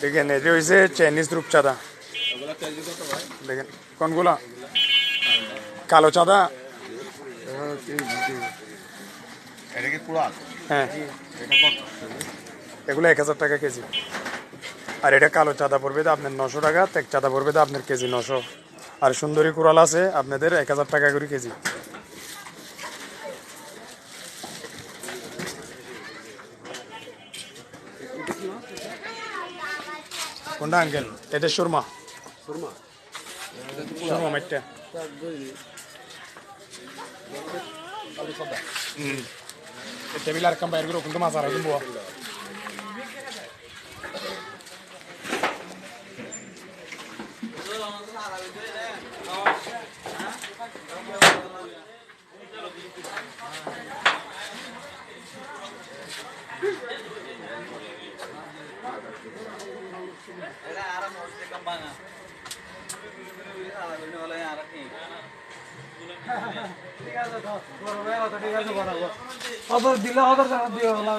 দেখেন এটা হয়েছে চাইনিজ রূপচাঁদা। দেখেন কোনগুলা কালো চাঁদা। হ্যাঁ এগুলো 1000 টাকা কেজি। আর এটা কালো চাঁদা পড়বে তো আপনার 900 টাকা, ত্যাগ চাঁদা পড়বে তো আপনার কেজি 900। আর সুন্দরী কুড়াল আছে আপনাদের 1000 টাকা করে কেজি। কোনটা আঙ্কেল? এটা সুরমা। সুরমা মাইটটা। টেবিল আর কাম বাইরে করে কিন্তু মাছ আর কিন্তু দিলে অত টাকা দিয়ে হলো